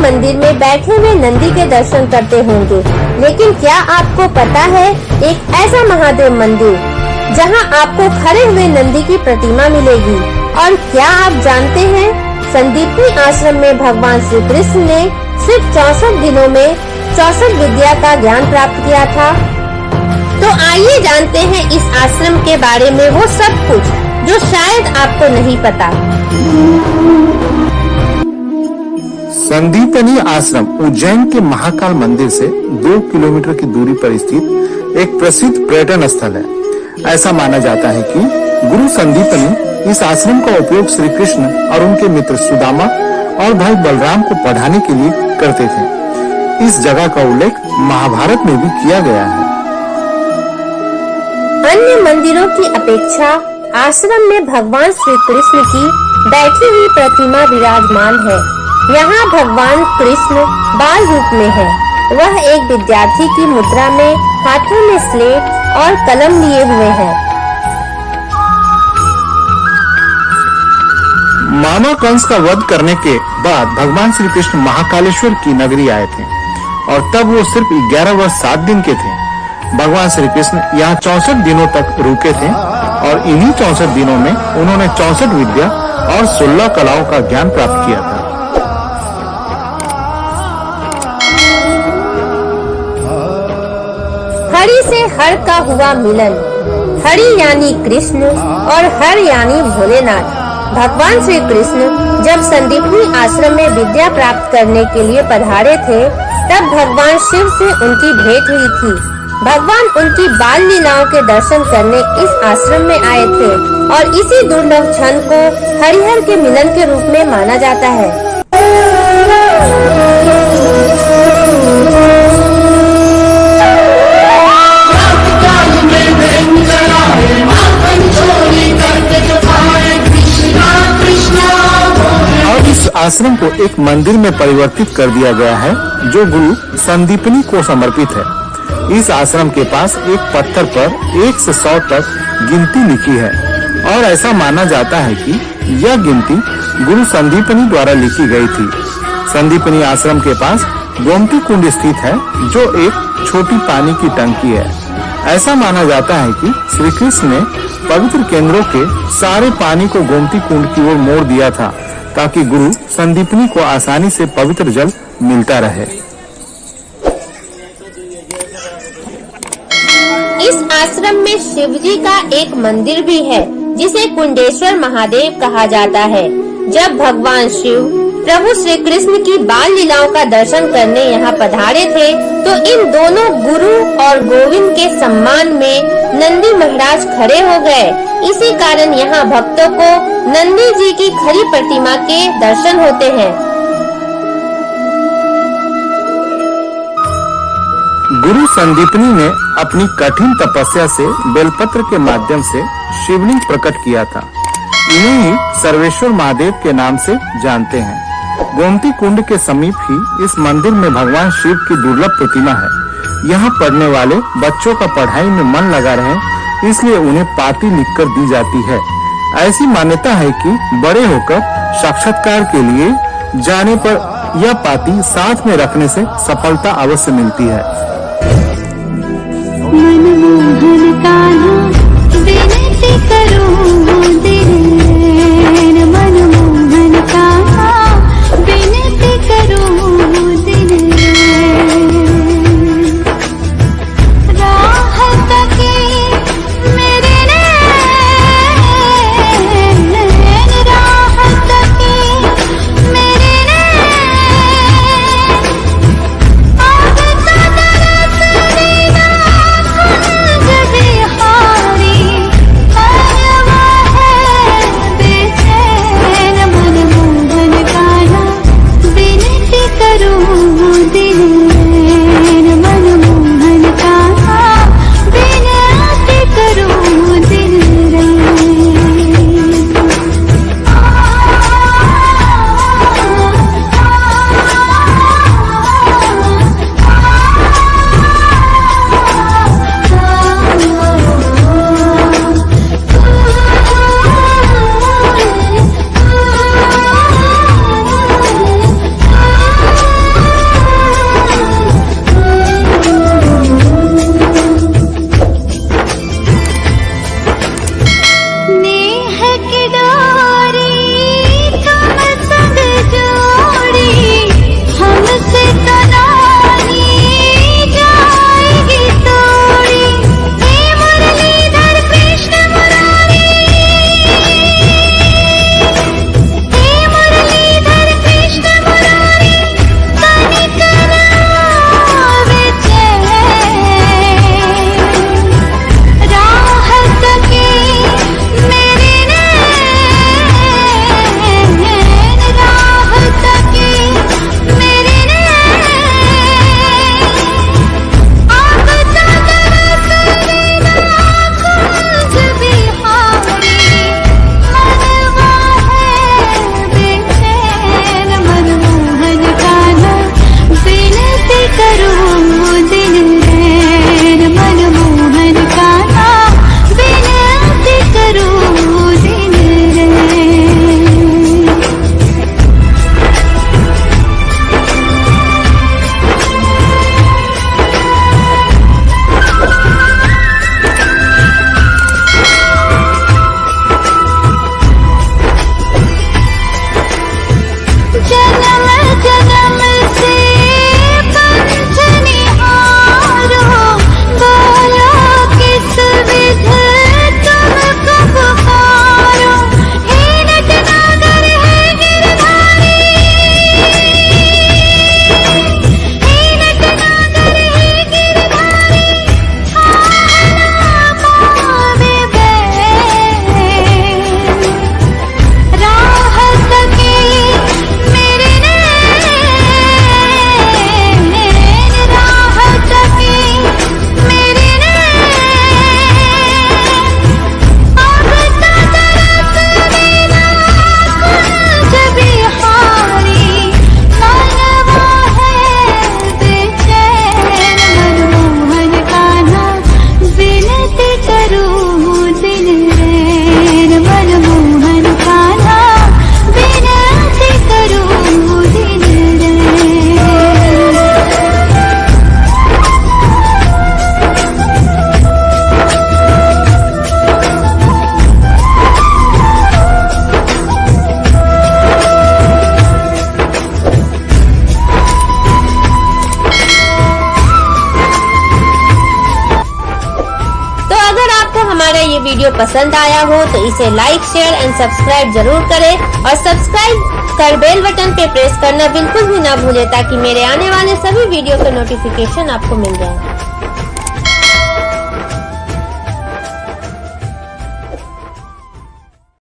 मंदिर में बैठे हुए नंदी के दर्शन करते होंगे, लेकिन क्या आपको पता है एक ऐसा महादेव मंदिर जहां आपको खड़े हुए नंदी की प्रतिमा मिलेगी? और क्या आप जानते हैं संदीपनी आश्रम में भगवान श्री कृष्ण ने सिर्फ 64 दिनों में 64 विद्या का ज्ञान प्राप्त किया था। तो आइए जानते हैं इस आश्रम के बारे में वो सब कुछ जो शायद आपको नहीं पता। संदीपनी आश्रम उज्जैन के महाकाल मंदिर से 2 किलोमीटर की दूरी पर स्थित एक प्रसिद्ध पर्यटन स्थल है। ऐसा माना जाता है कि गुरु संदीपनी इस आश्रम का उपयोग श्री कृष्ण और उनके मित्र सुदामा और भाई बलराम को पढ़ाने के लिए करते थे। इस जगह का उल्लेख महाभारत में भी किया गया है। अन्य मंदिरों की अपेक्षा आश्रम में भगवान श्री कृष्ण की बैठी हुई प्रतिमा विराजमान है। यहाँ भगवान कृष्ण बाल रूप में है। वह एक विद्यार्थी की मुद्रा में हाथों में स्लेट और कलम लिए हुए हैं। मामा कंस का वध करने के बाद भगवान श्री कृष्ण महाकालेश्वर की नगरी आए थे और तब वो सिर्फ 11 वर्ष 7 दिन के थे। भगवान श्री कृष्ण यहाँ 64 दिनों तक रुके थे और इन्हीं 64 दिनों में उन्होंने 64 विद्या और 16 कलाओं का ज्ञान प्राप्त किया था। हरि से हर का हुआ मिलन। हरि यानी कृष्ण और हर यानी भोलेनाथ। भगवान श्री कृष्ण जब संदीपनी आश्रम में विद्या प्राप्त करने के लिए पधारे थे, तब भगवान शिव से उनकी भेंट हुई थी। भगवान उनकी बाल लीलाओं के दर्शन करने इस आश्रम में आए थे और इसी दुर्लभ क्षण को हरिहर के मिलन के रूप में माना जाता है। आश्रम को एक मंदिर में परिवर्तित कर दिया गया है जो गुरु संदीपनी को समर्पित है। इस आश्रम के पास एक पत्थर पर 1 से 100 तक गिनती लिखी है और ऐसा माना जाता है कि यह गिनती गुरु संदीपनी द्वारा लिखी गई थी। संदीपनी आश्रम के पास गोमती कुंड स्थित है जो एक छोटी पानी की टंकी है। ऐसा माना जाता है कि श्री कृष्ण ने पवित्र केंद्रों के सारे पानी को गोमती कुंड की ओर मोड़ दिया था ताकि गुरु संदीपनी को आसानी से पवित्र जल मिलता रहे। इस आश्रम में शिव जी का एक मंदिर भी है जिसे कुंडेश्वर महादेव कहा जाता है। जब भगवान शिव प्रभु श्री कृष्ण की बाल लीलाओं का दर्शन करने यहाँ पधारे थे, तो इन दोनों गुरु और गोविंद के सम्मान में नंदी महाराज खड़े हो गए। इसी कारण यहाँ भक्तों को नंदी जी की खड़ी प्रतिमा के दर्शन होते हैं। गुरु संदीपनी ने अपनी कठिन तपस्या से बेलपत्र के माध्यम से शिवलिंग प्रकट किया था। इन्हें ही सर्वेश्वर महादेव के नाम से जानते हैं। गोमती कुंड के समीप ही इस मंदिर में भगवान शिव की दुर्लभ प्रतिमा है। यहाँ पढ़ने वाले बच्चों का पढ़ाई में मन लगा रहे, इसलिए उन्हें पाती लिखकर दी जाती है। ऐसी मान्यता है कि बड़े होकर साक्षात्कार के लिए जाने पर यह पाती साथ में रखने से सफलता अवश्य मिलती है। मनमोहन कान्हा विनती करो दिल, मनमोहन कान्हा विनती करो दिल, राहत के मेरे नैन, राहत के मेरे नैन, आज तो दरस वीडियो पसंद आया हो तो इसे लाइक, शेयर एंड सब्सक्राइब जरूर करें और सब्सक्राइब कर बेल बटन पे प्रेस करना बिल्कुल भी ना भूलें ताकि मेरे आने वाले सभी वीडियो के नोटिफिकेशन आपको मिल जाए।